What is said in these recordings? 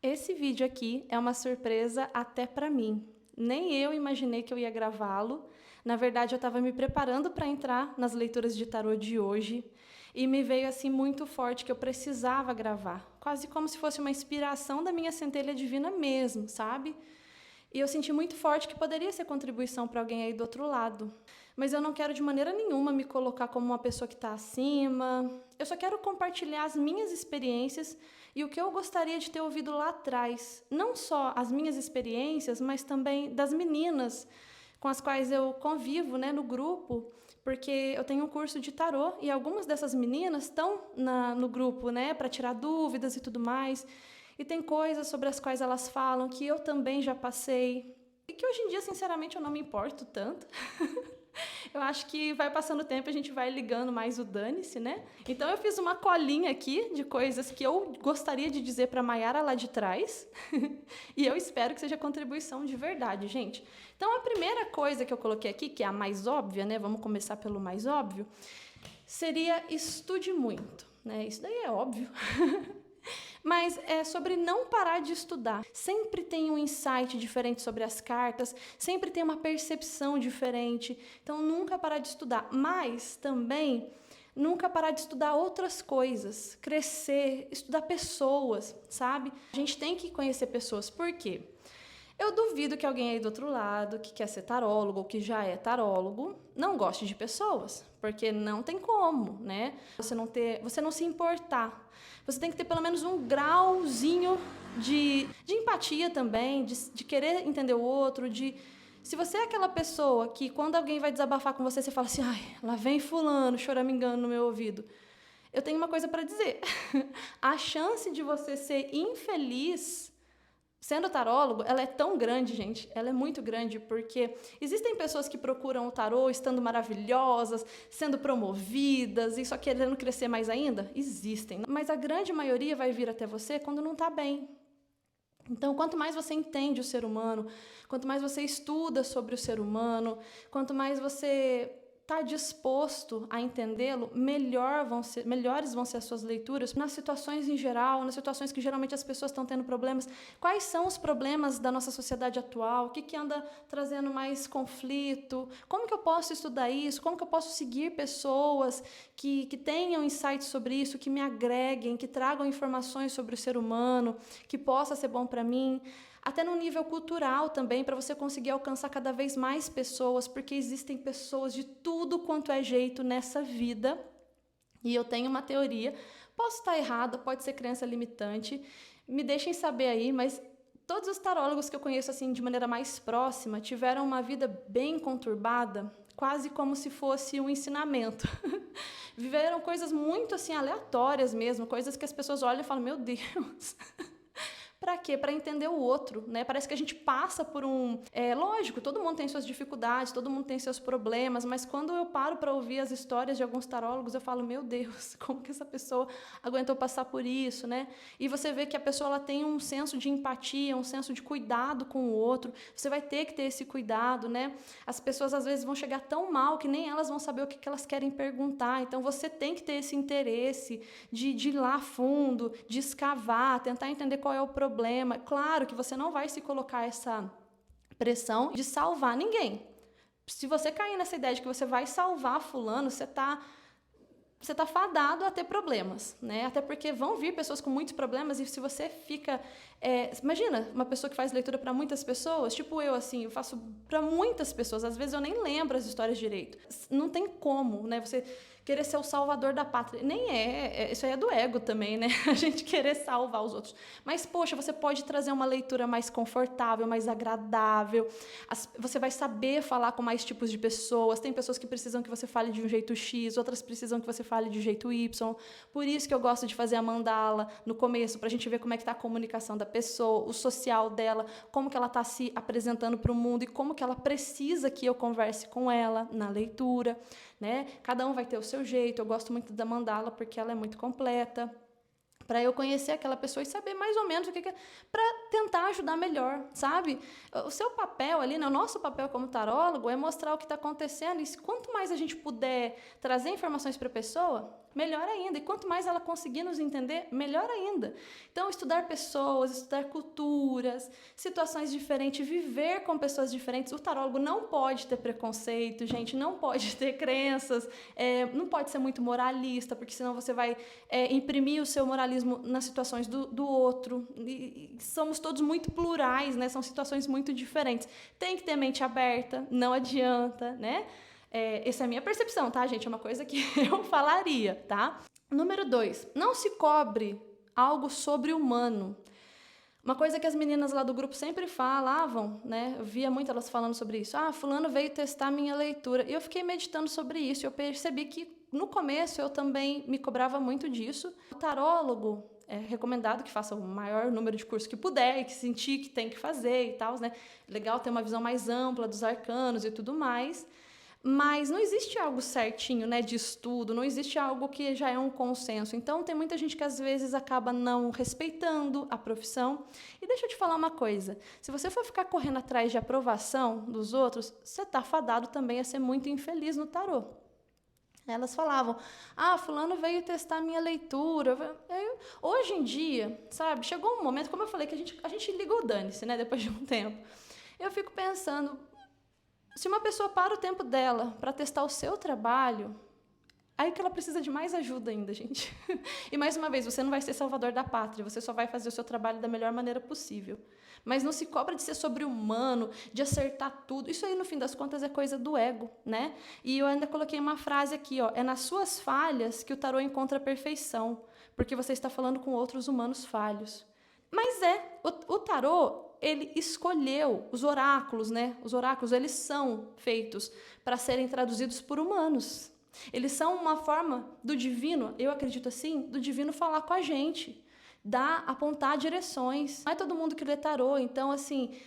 Esse vídeo aqui é uma surpresa até para mim. Nem eu imaginei que eu ia gravá-lo. Na verdade, eu estava me preparando para entrar nas leituras de tarô de hoje e me veio assim muito forte que eu precisava gravar, quase como se fosse uma inspiração da minha centelha divina mesmo, sabe? E eu senti muito forte que poderia ser contribuição para alguém aí do outro lado. Mas eu não quero de maneira nenhuma me colocar como uma pessoa que está acima. Eu só quero compartilhar as minhas experiências e o que eu gostaria de ter ouvido lá atrás. Não só as minhas experiências, mas também das meninas com as quais eu convivo, né, no grupo, porque eu tenho um curso de tarô e algumas dessas meninas estão no grupo, né, para tirar dúvidas e tudo mais. E tem coisas sobre as quais elas falam que eu também já passei e que hoje em dia, sinceramente, eu não me importo tanto. Eu acho que vai passando o tempo e a gente vai ligando mais o dane-se, né? Então eu fiz uma colinha aqui de coisas que eu gostaria de dizer para a Mayara lá de trás. E eu espero que seja contribuição de verdade, gente. Então a primeira coisa que eu coloquei aqui, que é a mais óbvia, né? Vamos começar pelo mais óbvio, seria estude muito, né? Isso daí é óbvio. Mas é sobre não parar de estudar. Sempre tem um insight diferente sobre as cartas, sempre tem uma percepção diferente. Então, nunca parar de estudar. Mas também nunca parar de estudar outras coisas, crescer, estudar pessoas, sabe? A gente tem que conhecer pessoas. Por quê? Eu duvido que alguém aí do outro lado, que quer ser tarólogo ou que já é tarólogo, não goste de pessoas, porque não tem como, né? Você não se importar. Você tem que ter pelo menos um grauzinho de empatia também, de querer entender o outro, se você é aquela pessoa que quando alguém vai desabafar com você, você fala assim, ai, lá vem fulano choramingando no meu ouvido. Eu tenho uma coisa para dizer. A chance de você ser infeliz sendo tarólogo, ela é tão grande, gente, ela é muito grande, porque existem pessoas que procuram o tarô estando maravilhosas, sendo promovidas e só querendo crescer mais ainda? Existem, mas a grande maioria vai vir até você quando não está bem. Então, quanto mais você entende o ser humano, quanto mais você estuda sobre o ser humano, quanto mais você está disposto a entendê-lo, melhores vão ser as suas leituras nas situações em geral, nas situações que geralmente as pessoas estão tendo problemas. Quais são os problemas da nossa sociedade atual? O que anda trazendo mais conflito? Como que eu posso estudar isso? Como que eu posso seguir pessoas que tenham insights sobre isso, que me agreguem, que tragam informações sobre o ser humano, que possa ser bom para mim? Até no nível cultural também, para você conseguir alcançar cada vez mais pessoas, porque existem pessoas de tudo quanto é jeito nessa vida. E eu tenho uma teoria, posso estar errada, pode ser crença limitante, me deixem saber aí, mas todos os tarólogos que eu conheço assim de maneira mais próxima tiveram uma vida bem conturbada, quase como se fosse um ensinamento. Viveram coisas muito assim aleatórias mesmo, coisas que as pessoas olham e falam, meu Deus... Para quê? Para entender o outro, né? Parece que a gente passa por lógico, todo mundo tem suas dificuldades, todo mundo tem seus problemas, mas quando eu paro para ouvir as histórias de alguns tarólogos, eu falo, meu Deus, como que essa pessoa aguentou passar por isso, né? E você vê que a pessoa ela tem um senso de empatia, um senso de cuidado com o outro. Você vai ter que ter esse cuidado, né? As pessoas às vezes vão chegar tão mal que nem elas vão saber o que elas querem perguntar. Então você tem que ter esse interesse de ir lá a fundo, de escavar, tentar entender qual é o problema. Claro que você não vai se colocar essa pressão de salvar ninguém. Se você cair nessa ideia de que você vai salvar fulano, você tá fadado a ter problemas, né? Até porque vão vir pessoas com muitos problemas e se você fica... imagina, uma pessoa que faz leitura para muitas pessoas, tipo eu, assim, eu faço para muitas pessoas, às vezes eu nem lembro as histórias direito. Não tem como, né? Você querer ser o salvador da pátria. Nem isso aí é do ego também, né? A gente querer salvar os outros. Mas, poxa, você pode trazer uma leitura mais confortável, mais agradável. Você vai saber falar com mais tipos de pessoas. Tem pessoas que precisam que você fale de um jeito X, outras precisam que você fale de um jeito Y. Por isso que eu gosto de fazer a mandala no começo, para a gente ver como é que está a comunicação da pessoa, o social dela, como que ela está se apresentando para o mundo e como que ela precisa que eu converse com ela na leitura, né? Cada um vai ter o seu jeito. Eu gosto muito da mandala porque ela é muito completa, para eu conhecer aquela pessoa e saber mais ou menos o que é, para tentar ajudar melhor, sabe? O seu papel ali, né, o nosso papel como tarólogo é mostrar o que está acontecendo e quanto mais a gente puder trazer informações para a pessoa, melhor ainda. E quanto mais ela conseguir nos entender, melhor ainda. Então, estudar pessoas, estudar culturas, situações diferentes, viver com pessoas diferentes. O tarólogo não pode ter preconceito, gente, não pode ter crenças, não pode ser muito moralista, porque senão você vai imprimir o seu moralismo nas situações do outro. E somos todos muito plurais, né? São situações muito diferentes. Tem que ter mente aberta, não adianta, né? Essa é a minha percepção, tá, gente? É uma coisa que eu falaria, tá? Número 2, não se cobre algo sobre-humano. Uma coisa que as meninas lá do grupo sempre falavam, né? Eu via muito elas falando sobre isso. Fulano veio testar minha leitura. E eu fiquei meditando sobre isso. E eu percebi que, no começo, eu também me cobrava muito disso. O tarólogo é recomendado que faça o maior número de cursos que puder e que sentir que tem que fazer e tal, né? Legal ter uma visão mais ampla dos arcanos e tudo mais. Mas não existe algo certinho, né, de estudo, não existe algo que já é um consenso. Então, tem muita gente que, às vezes, acaba não respeitando a profissão. E deixa eu te falar uma coisa. Se você for ficar correndo atrás de aprovação dos outros, você está fadado também a ser muito infeliz no tarô. Elas falavam, fulano veio testar minha leitura. Hoje em dia, sabe, chegou um momento, como eu falei, que a gente ligou o dane-se, né, depois de um tempo. Eu fico pensando... Se uma pessoa para o tempo dela para testar o seu trabalho, aí que ela precisa de mais ajuda ainda, gente. E, mais uma vez, você não vai ser salvador da pátria, você só vai fazer o seu trabalho da melhor maneira possível. Mas não se cobra de ser sobre-humano, de acertar tudo. Isso aí, no fim das contas, é coisa do ego, né? E eu ainda coloquei uma frase aqui, ó, é nas suas falhas que o tarô encontra a perfeição, porque você está falando com outros humanos falhos. Mas o tarô, ele escolheu os oráculos, né? Os oráculos, eles são feitos para serem traduzidos por humanos. Eles são uma forma do divino, eu acredito assim, do divino falar com a gente, apontar direções. Não é todo mundo que lê tarô, então, assim,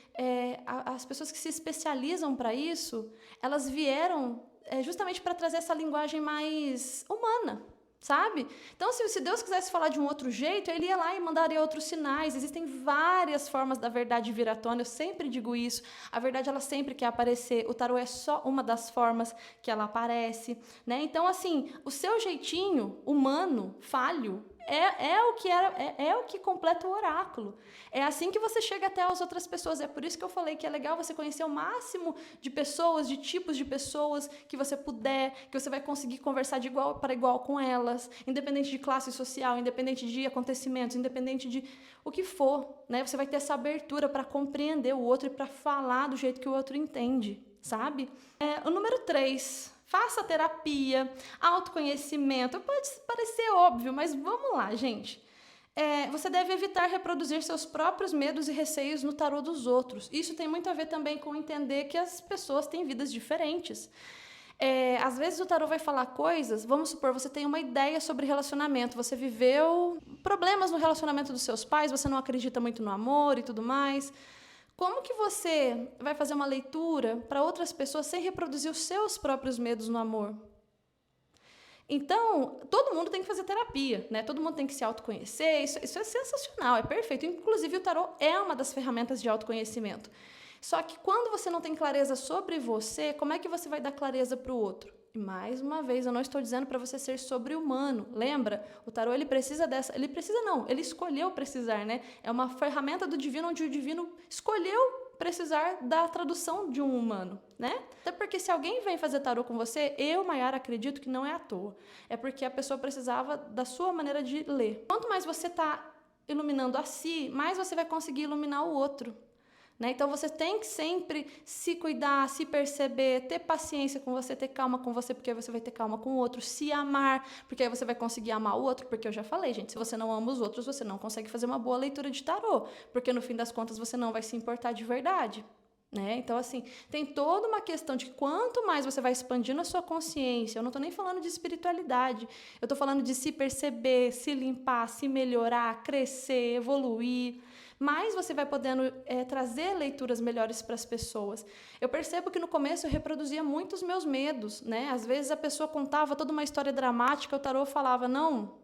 as pessoas que se especializam para isso, elas vieram justamente para trazer essa linguagem mais humana, sabe? Então, se Deus quisesse falar de um outro jeito, ele ia lá e mandaria outros sinais. Existem várias formas da verdade vir à tona, eu sempre digo isso. A verdade, ela sempre quer aparecer. O tarô é só uma das formas que ela aparece, né? Então, assim, o seu jeitinho humano, falho, é o que completa o oráculo. É assim que você chega até as outras pessoas. É por isso que eu falei que é legal você conhecer o máximo de pessoas, de tipos de pessoas que você puder, que você vai conseguir conversar de igual para igual com elas, independente de classe social, independente de acontecimentos, independente de o que for, né? Você vai ter essa abertura para compreender o outro e para falar do jeito que o outro entende, sabe? O número 3... Faça terapia, autoconhecimento. Pode parecer óbvio, mas vamos lá, gente. Você deve evitar reproduzir seus próprios medos e receios no tarô dos outros. Isso tem muito a ver também com entender que as pessoas têm vidas diferentes. Às vezes o tarô vai falar coisas, vamos supor, você tem uma ideia sobre relacionamento, você viveu problemas no relacionamento dos seus pais, você não acredita muito no amor e tudo mais... Como que você vai fazer uma leitura para outras pessoas sem reproduzir os seus próprios medos no amor? Então, todo mundo tem que fazer terapia, né? Todo mundo tem que se autoconhecer, isso é sensacional, é perfeito. Inclusive, o tarô é uma das ferramentas de autoconhecimento. Só que quando você não tem clareza sobre você, como é que você vai dar clareza para o outro? E mais uma vez, eu não estou dizendo para você ser sobre-humano. Lembra? O tarô, ele precisa dessa... Ele precisa não, ele escolheu precisar, né? É uma ferramenta do divino onde o divino escolheu precisar da tradução de um humano, né? Até porque se alguém vem fazer tarô com você, eu, Maiara, acredito que não é à toa. É porque a pessoa precisava da sua maneira de ler. Quanto mais você está iluminando a si, mais você vai conseguir iluminar o outro. Né? Então, você tem que sempre se cuidar, se perceber, ter paciência com você, ter calma com você, porque aí você vai ter calma com o outro, se amar, porque aí você vai conseguir amar o outro, porque eu já falei, gente, se você não ama os outros, você não consegue fazer uma boa leitura de tarô, porque no fim das contas você não vai se importar de verdade. Né? Então, assim, tem toda uma questão de que quanto mais você vai expandindo a sua consciência, eu não estou nem falando de espiritualidade, eu estou falando de se perceber, se limpar, se melhorar, crescer, evoluir, mais você vai podendo trazer leituras melhores para as pessoas. Eu percebo que no começo eu reproduzia muito os meus medos, né? Às vezes a pessoa contava toda uma história dramática, o tarô falava, não,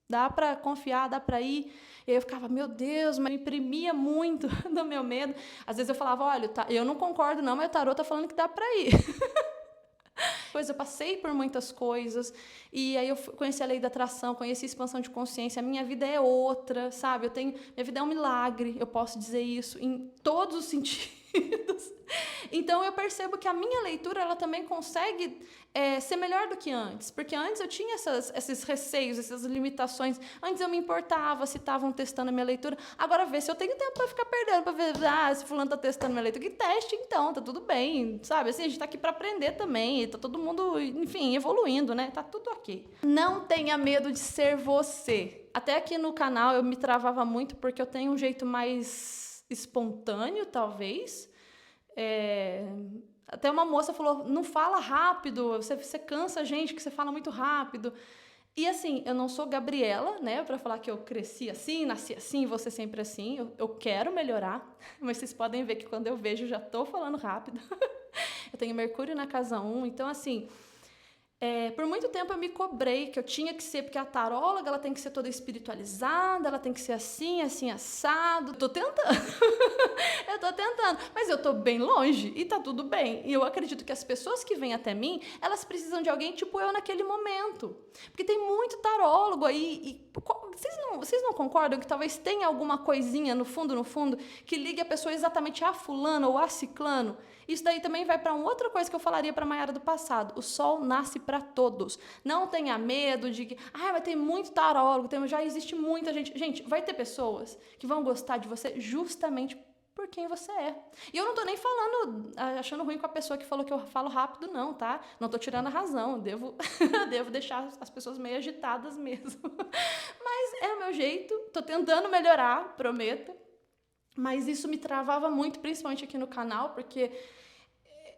dá para confiar, dá para ir. E aí eu ficava, meu Deus, mas me imprimia muito do meu medo. Às vezes eu falava, olha, eu não concordo não, mas o tarô está falando que dá para ir. Eu passei por muitas coisas, e aí eu conheci a lei da atração, conheci a expansão de consciência, a minha vida é outra, sabe? Minha vida é um milagre, eu posso dizer isso em todos os sentidos. Então eu percebo que a minha leitura, ela também consegue ser melhor do que antes, porque antes eu tinha esses receios, essas limitações. Antes eu me importava se estavam testando a minha leitura. Agora vê se eu tenho tempo para ficar perdendo, para ver, se fulano tá testando minha leitura, que teste então, tá tudo bem, sabe? Assim, a gente tá aqui para aprender também, tá todo mundo, enfim, evoluindo, né? Tá tudo ok. Não tenha medo de ser você. Até aqui no canal eu me travava muito porque eu tenho um jeito mais espontâneo, talvez. Até uma moça falou, não fala rápido, você cansa a gente que você fala muito rápido. E assim, eu não sou Gabriela, né, para falar que eu cresci assim, nasci assim, vou ser sempre assim. Eu quero melhorar, mas vocês podem ver que quando eu vejo, já estou falando rápido. Eu tenho Mercúrio na casa 1, então assim... por muito tempo eu me cobrei que eu tinha que ser, porque a taróloga ela tem que ser toda espiritualizada, ela tem que ser assim, assim, assado. Tô tentando, eu tô tentando, mas eu tô bem longe e tá tudo bem. E eu acredito que as pessoas que vêm até mim, elas precisam de alguém tipo eu naquele momento. Porque tem muito tarólogo aí, e vocês não concordam que talvez tenha alguma coisinha no fundo, que ligue a pessoa exatamente a fulano ou a ciclano? Isso daí também vai para uma outra coisa que eu falaria para a Mayara do passado. O sol nasce para todos. Não tenha medo de que... vai ter muito tarólogo, já existe muita gente. Gente, vai ter pessoas que vão gostar de você justamente por quem você é. E eu não tô nem falando, achando ruim com a pessoa que falou que eu falo rápido, não, tá? Não tô tirando a razão. Eu devo deixar as pessoas meio agitadas mesmo. Mas é o meu jeito. Tô tentando melhorar, prometo. Mas isso me travava muito, principalmente aqui no canal, porque...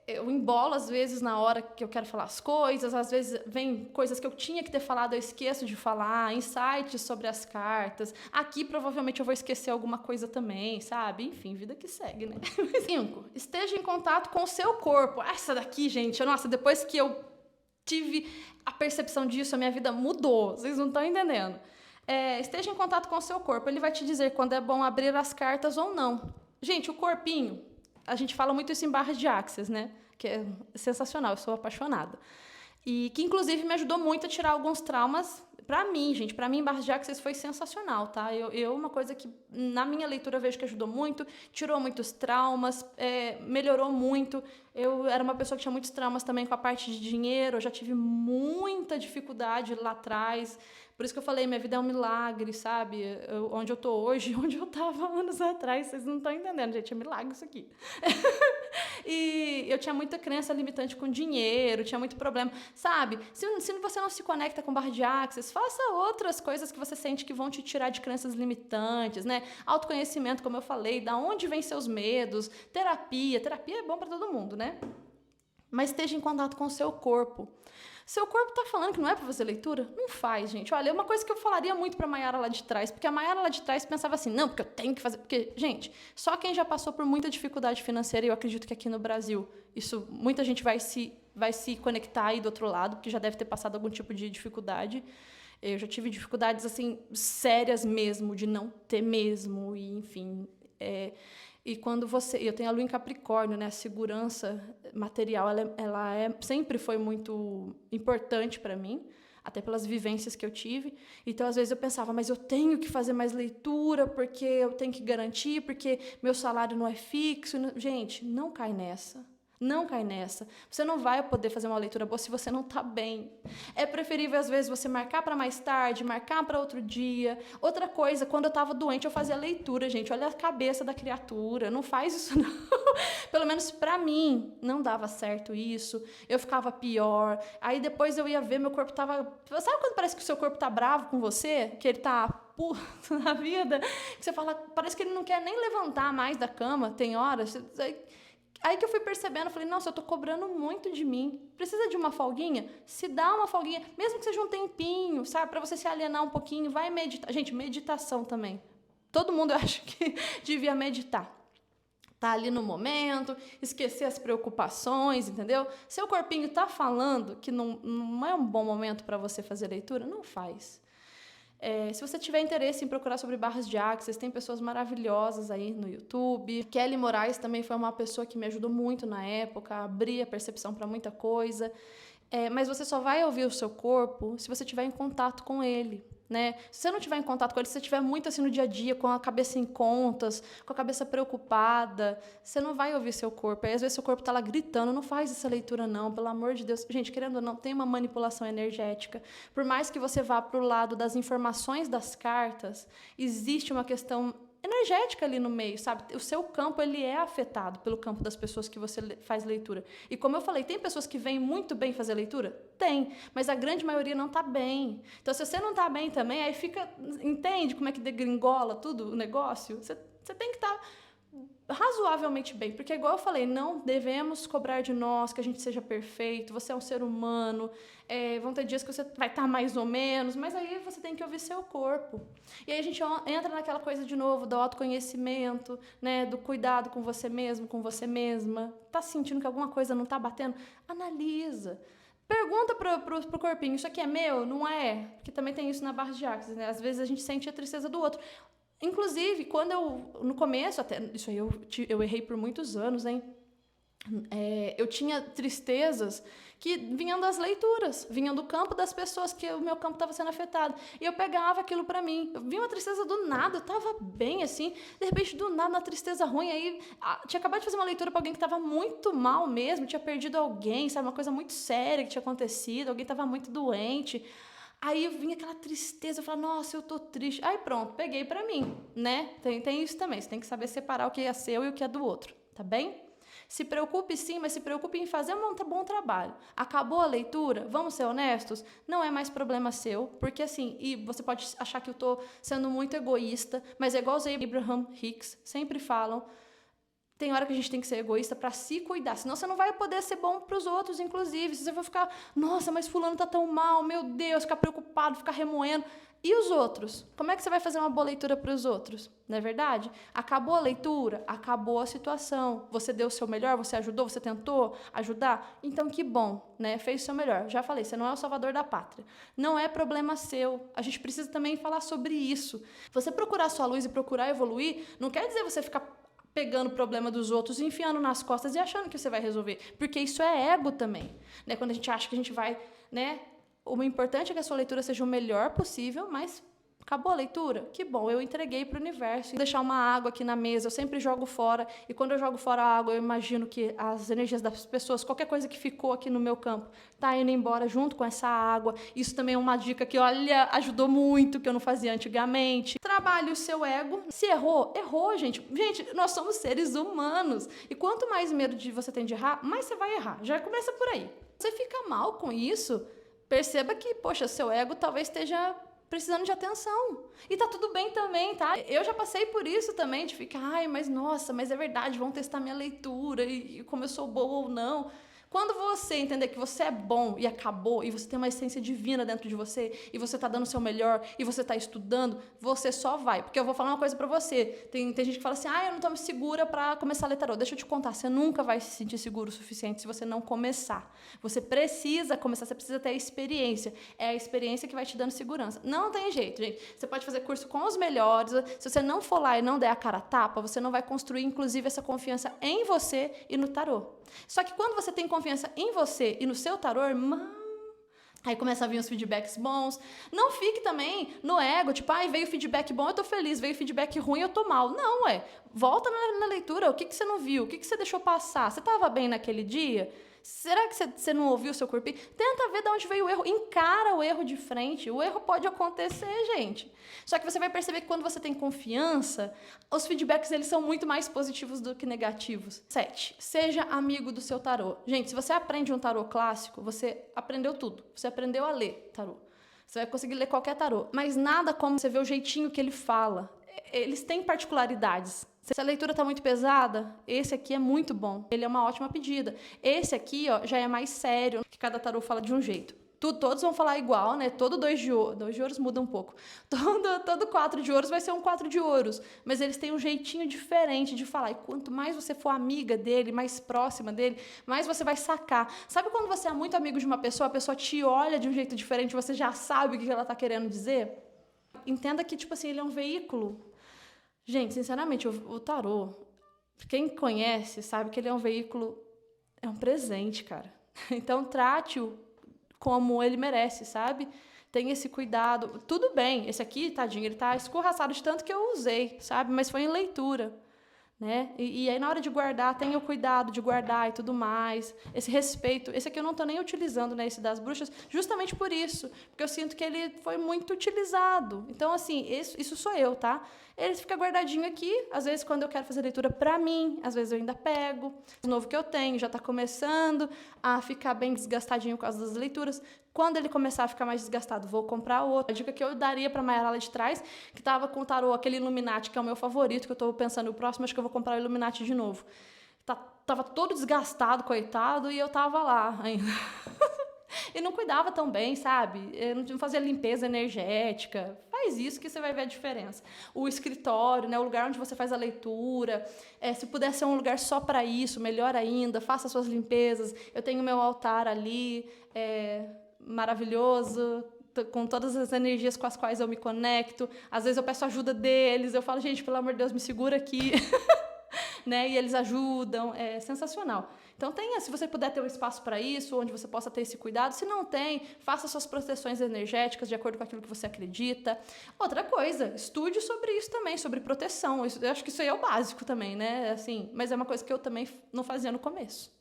eu embolo, às vezes, na hora que eu quero falar as coisas, às vezes vem coisas que eu tinha que ter falado, eu esqueço de falar, insights sobre as cartas. Aqui, provavelmente, eu vou esquecer alguma coisa também, sabe? Enfim, vida que segue, né? 5. Esteja em contato com o seu corpo. Essa daqui, gente, nossa, depois que eu tive a percepção disso, a minha vida mudou. Vocês não estão entendendo. Esteja em contato com o seu corpo. Ele vai te dizer quando é bom abrir as cartas ou não. Gente, o corpinho... A gente fala muito isso em barras de Axis, né? Que é sensacional, eu sou apaixonada. E que, inclusive, me ajudou muito a tirar alguns traumas pra mim, gente. Pra mim, em barras de Axis foi sensacional, tá? Uma coisa que, na minha leitura, eu vejo que ajudou muito, tirou muitos traumas, melhorou muito. Eu era uma pessoa que tinha muitos traumas também com a parte de dinheiro, eu já tive muita dificuldade lá atrás. Por isso que eu falei, minha vida é um milagre, sabe? Onde eu tô hoje, onde eu tava anos atrás, vocês não estão entendendo, gente, é milagre isso aqui. E eu tinha muita crença limitante com dinheiro, tinha muito problema, sabe? Se você não se conecta com barra de Axis, faça outras coisas que você sente que vão te tirar de crenças limitantes, né? Autoconhecimento, como eu falei, da onde vem seus medos, terapia é bom para todo mundo, né? Mas esteja em contato com o seu corpo. Seu corpo tá falando que não é para fazer leitura? Não faz, gente. Olha, é uma coisa que eu falaria muito pra Mayara lá de trás, porque a Mayara lá de trás pensava assim, não, porque eu tenho que fazer... Porque, gente, só quem já passou por muita dificuldade financeira, e eu acredito que aqui no Brasil, muita gente vai se conectar aí do outro lado, porque já deve ter passado algum tipo de dificuldade. Eu já tive dificuldades, assim, sérias mesmo, de não ter mesmo, e, enfim... E quando eu tenho a lua em Capricórnio, né? A segurança material, sempre foi muito importante para mim, até pelas vivências que eu tive. Então, às vezes eu pensava, mas eu tenho que fazer mais leitura porque eu tenho que garantir, porque meu salário não é fixo. Gente, não cai nessa. Não cai nessa. Você não vai poder fazer uma leitura boa se você não está bem. É preferível, às vezes, você marcar para mais tarde, marcar para outro dia. Outra coisa, quando eu estava doente, eu fazia leitura, gente. Olha a cabeça da criatura. Não faz isso, não. Pelo menos para mim, não dava certo isso. Eu ficava pior. Aí depois eu ia ver, meu corpo estava... Sabe quando parece que o seu corpo está bravo com você? Que ele está puto na vida? Que você fala, parece que ele não quer nem levantar mais da cama. Tem horas... Aí que eu fui percebendo, falei, nossa, eu tô cobrando muito de mim. Precisa de uma folguinha? Se dá uma folguinha, mesmo que seja um tempinho, sabe? Para você se alienar um pouquinho, vai meditar. Gente, meditação também. Todo mundo, eu acho que devia meditar. Tá ali no momento, esquecer as preocupações, entendeu? Seu corpinho tá falando que não é um bom momento para você fazer leitura, não faz. Se você tiver interesse em procurar sobre barras de Axis, tem pessoas maravilhosas aí no YouTube. Kelly Moraes também foi uma pessoa que me ajudou muito na época, a abrir a percepção para muita coisa. Mas você só vai ouvir o seu corpo se você estiver em contato com ele, né? Se você não estiver em contato com ele, se você estiver muito assim no dia a dia, com a cabeça em contas, com a cabeça preocupada, você não vai ouvir seu corpo. Aí, às vezes, seu corpo está lá gritando, não faz essa leitura não, pelo amor de Deus. Gente, querendo ou não, tem uma manipulação energética. Por mais que você vá para o lado das informações das cartas, existe uma questão energética ali no meio, sabe? O seu campo, ele é afetado pelo campo das pessoas que você faz leitura. E como eu falei, tem pessoas que vêm muito bem fazer leitura? Tem, mas a grande maioria não está bem. Então, se você não está bem também, aí fica... Entende como é que degringola tudo o negócio? Você tem que estar razoavelmente bem, porque igual eu falei, não devemos cobrar de nós que a gente seja perfeito, você é um ser humano, vão ter dias que você vai estar mais ou menos, mas aí você tem que ouvir seu corpo. E aí a gente entra naquela coisa de novo do autoconhecimento, né, do cuidado com você mesmo, com você mesma. Tá sentindo que alguma coisa não tá batendo? Analisa. Pergunta pro corpinho, isso aqui é meu? Não é? Porque também tem isso na barra de axis, né? Às vezes a gente sente a tristeza do outro. Inclusive, no começo, até isso aí eu errei por muitos anos, hein? Eu tinha tristezas que vinham das leituras, vinham do campo das pessoas, que o meu campo estava sendo afetado. E eu pegava aquilo para mim. Eu vinha uma tristeza do nada, eu estava bem assim, de repente, do nada, uma tristeza ruim. Aí, tinha acabado de fazer uma leitura para alguém que estava muito mal mesmo, tinha perdido alguém, sabe? Uma coisa muito séria que tinha acontecido, alguém estava muito doente. Aí vinha aquela tristeza, eu falava, nossa, eu tô triste. Aí pronto, peguei pra mim, né? Tem isso também, você tem que saber separar o que é seu e o que é do outro, tá bem? Se preocupe sim, mas se preocupe em fazer um bom trabalho. Acabou a leitura? Vamos ser honestos? Não é mais problema seu, porque assim, e você pode achar que eu tô sendo muito egoísta, mas é igual os Abraham Hicks sempre falam, tem hora que a gente tem que ser egoísta para se cuidar, senão você não vai poder ser bom para os outros, inclusive. Se você for ficar, nossa, mas fulano tá tão mal, meu Deus, ficar preocupado, ficar remoendo. E os outros? Como é que você vai fazer uma boa leitura para os outros? Não é verdade? Acabou a leitura? Acabou a situação. Você deu o seu melhor? Você ajudou? Você tentou ajudar? Então, que bom, né? Fez o seu melhor. Já falei, você não é o salvador da pátria. Não é problema seu. A gente precisa também falar sobre isso. Você procurar sua luz e procurar evoluir, não quer dizer você ficar pegando o problema dos outros, enfiando nas costas e achando que você vai resolver. Porque isso é ego também. Né? Quando a gente acha que a gente vai... Né? O importante é que a sua leitura seja o melhor possível, mas acabou a leitura? Que bom, eu entreguei para o universo. Vou deixar uma água aqui na mesa, eu sempre jogo fora. E quando eu jogo fora a água, eu imagino que as energias das pessoas, qualquer coisa que ficou aqui no meu campo, está indo embora junto com essa água. Isso também é uma dica que, olha, ajudou muito, que eu não fazia antigamente. Trabalhe o seu ego. Se errou, errou, gente. Gente, nós somos seres humanos. E quanto mais medo você tem de errar, mais você vai errar. Já começa por aí. Você fica mal com isso, perceba que, poxa, seu ego talvez esteja precisando de atenção. E tá tudo bem também, tá? Eu já passei por isso também, de ficar, ai, mas nossa, mas é verdade, vão testar minha leitura, e como eu sou boa ou não. Quando você entender que você é bom e acabou, e você tem uma essência divina dentro de você, e você está dando o seu melhor, e você está estudando, você só vai. Porque eu vou falar uma coisa para você. Tem gente que fala assim, eu não estou segura para começar a ler tarô. Deixa eu te contar, você nunca vai se sentir seguro o suficiente se você não começar. Você precisa começar, você precisa ter a experiência. É a experiência que vai te dando segurança. Não tem jeito, gente. Você pode fazer curso com os melhores. Se você não for lá e não der a cara a tapa, você não vai construir, inclusive, essa confiança em você e no tarô. Só que quando você tem confiança em você e no seu tarô, irmão, aí começa a vir os feedbacks bons. Não fique também no ego, tipo, veio feedback bom, eu tô feliz, veio feedback ruim, eu tô mal. Não, volta na leitura, o que você não viu, o que você deixou passar? Você tava bem naquele dia? Será que você não ouviu o seu corpinho? Tenta ver de onde veio o erro, encara o erro de frente. O erro pode acontecer, gente. Só que você vai perceber que quando você tem confiança, os feedbacks eles são muito mais positivos do que negativos. 7. Seja amigo do seu tarô. Gente, se você aprende um tarô clássico, você aprendeu tudo. Você aprendeu a ler tarô. Você vai conseguir ler qualquer tarô. Mas nada como você ver o jeitinho que ele fala. Eles têm particularidades. Se a leitura está muito pesada, esse aqui é muito bom. Ele é uma ótima pedida. Esse aqui, já é mais sério, que cada tarô fala de um jeito. Todos vão falar igual, né? Todo 2 de ouros. 2 de ouros muda um pouco. Todo 4 de ouros vai ser um 4 de ouros. Mas eles têm um jeitinho diferente de falar. E quanto mais você for amiga dele, mais próxima dele, mais você vai sacar. Sabe quando você é muito amigo de uma pessoa, a pessoa te olha de um jeito diferente, você já sabe o que ela está querendo dizer? Entenda que, tipo assim, ele é um veículo. Gente, sinceramente, o tarô, quem conhece sabe que ele é um veículo, é um presente, cara. Então, trate-o como ele merece, sabe? Tem esse cuidado. Tudo bem, esse aqui, tadinho, ele tá escorraçado de tanto que eu usei, sabe? Mas foi em leitura, né? E aí, na hora de guardar, tenha o cuidado de guardar e tudo mais. Esse respeito. Esse aqui eu não estou nem utilizando, né? Esse das bruxas, justamente por isso. Porque eu sinto que ele foi muito utilizado. Então, assim, isso sou eu, tá? Ele fica guardadinho aqui. Às vezes, quando eu quero fazer leitura para mim, às vezes eu ainda pego. O novo que eu tenho já está começando a ficar bem desgastadinho por causa das leituras. Quando ele começar a ficar mais desgastado, vou comprar outro. A dica que eu daria para a Mayara lá de trás, que estava com o tarô, aquele Illuminati, que é o meu favorito, que eu estou pensando no próximo, acho que eu vou comprar o Illuminati de novo. Tava todo desgastado, coitado, e eu tava lá ainda. E não cuidava tão bem, sabe? Eu não fazia limpeza energética. Faz isso que você vai ver a diferença. O escritório, né, o lugar onde você faz a leitura, se puder ser um lugar só para isso, melhor ainda, faça suas limpezas. Eu tenho meu altar ali, maravilhoso, com todas as energias com as quais eu me conecto. Às vezes eu peço ajuda deles, eu falo, gente, pelo amor de Deus, me segura aqui. Né? E eles ajudam, é sensacional. Então, se você puder ter um espaço para isso, onde você possa ter esse cuidado. Se não tem, faça suas proteções energéticas de acordo com aquilo que você acredita. Outra coisa, estude sobre isso também, sobre proteção. Eu acho que isso aí é o básico também, né? Assim, mas é uma coisa que eu também não fazia no começo.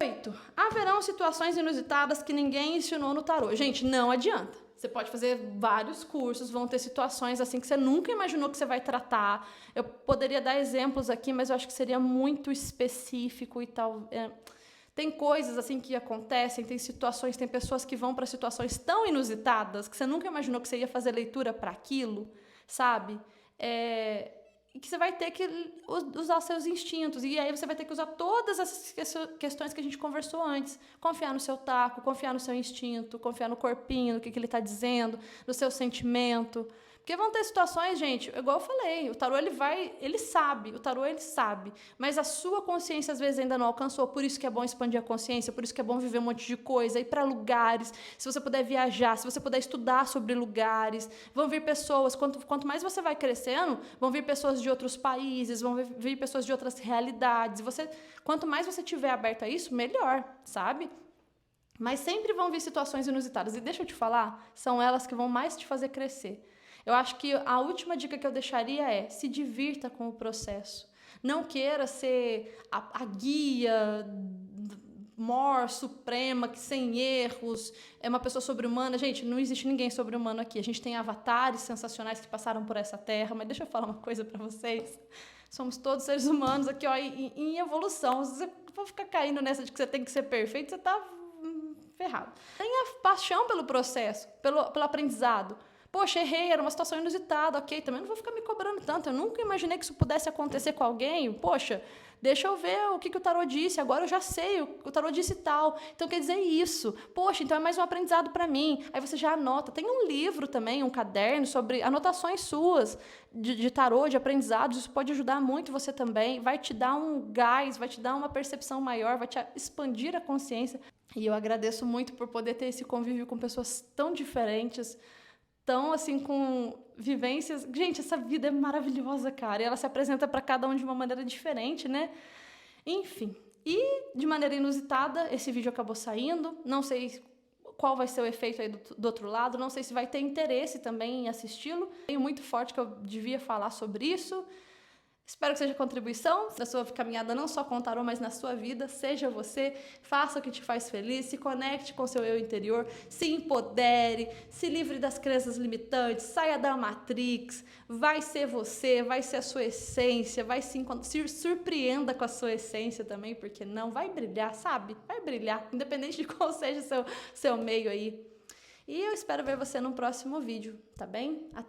8. Haverão situações inusitadas que ninguém ensinou no tarô. Gente, não adianta. Você pode fazer vários cursos, vão ter situações assim que você nunca imaginou que você vai tratar. Eu poderia dar exemplos aqui, mas eu acho que seria muito específico e tal. Tem coisas assim que acontecem, tem situações, tem pessoas que vão para situações tão inusitadas que você nunca imaginou que você ia fazer leitura para aquilo, sabe? E que você vai ter que usar seus instintos. E aí você vai ter que usar todas essas questões que a gente conversou antes. Confiar no seu taco, confiar no seu instinto, confiar no corpinho, no que ele está dizendo, no seu sentimento. Porque vão ter situações, gente, igual eu falei, o tarô ele sabe, mas a sua consciência às vezes ainda não alcançou, por isso que é bom expandir a consciência, por isso que é bom viver um monte de coisa, ir para lugares, se você puder viajar, se você puder estudar sobre lugares, vão vir pessoas, quanto mais você vai crescendo, vão vir pessoas de outros países, vão vir pessoas de outras realidades, quanto mais você tiver aberto a isso, melhor, sabe? Mas sempre vão vir situações inusitadas, e deixa eu te falar, são elas que vão mais te fazer crescer. Eu acho que a última dica que eu deixaria é se divirta com o processo. Não queira ser a guia mor suprema, que sem erros, é uma pessoa sobre-humana. Gente, não existe ninguém sobre-humano aqui. A gente tem avatares sensacionais que passaram por essa terra, mas deixa eu falar uma coisa para vocês. Somos todos seres humanos aqui, ó, em evolução. Se você for ficar caindo nessa de que você tem que ser perfeito, você está ferrado. Tenha paixão pelo processo, pelo aprendizado. Poxa, errei, era uma situação inusitada, ok, também não vou ficar me cobrando tanto, eu nunca imaginei que isso pudesse acontecer com alguém, poxa, deixa eu ver o que o tarô disse, agora eu já sei, o tarô disse tal, então quer dizer isso, poxa, então é mais um aprendizado para mim, aí você já anota, tem um livro também, um caderno sobre anotações suas de tarô, de aprendizados, isso pode ajudar muito você também, vai te dar um gás, vai te dar uma percepção maior, vai te expandir a consciência, e eu agradeço muito por poder ter esse convívio com pessoas tão diferentes, tão, assim, com vivências. Gente, essa vida é maravilhosa, cara. E ela se apresenta para cada um de uma maneira diferente, né? Enfim. E, de maneira inusitada, esse vídeo acabou saindo. Não sei qual vai ser o efeito aí do outro lado. Não sei se vai ter interesse também em assisti-lo. Tenho muito forte que eu devia falar sobre isso. Espero que seja contribuição na sua caminhada, não só com o tarô, mas na sua vida. Seja você, faça o que te faz feliz, se conecte com o seu eu interior, se empodere, se livre das crenças limitantes, saia da Matrix, vai ser você, vai ser a sua essência, se surpreenda com a sua essência também, porque não, vai brilhar, sabe? Vai brilhar, independente de qual seja o seu meio aí. E eu espero ver você no próximo vídeo, tá bem? Até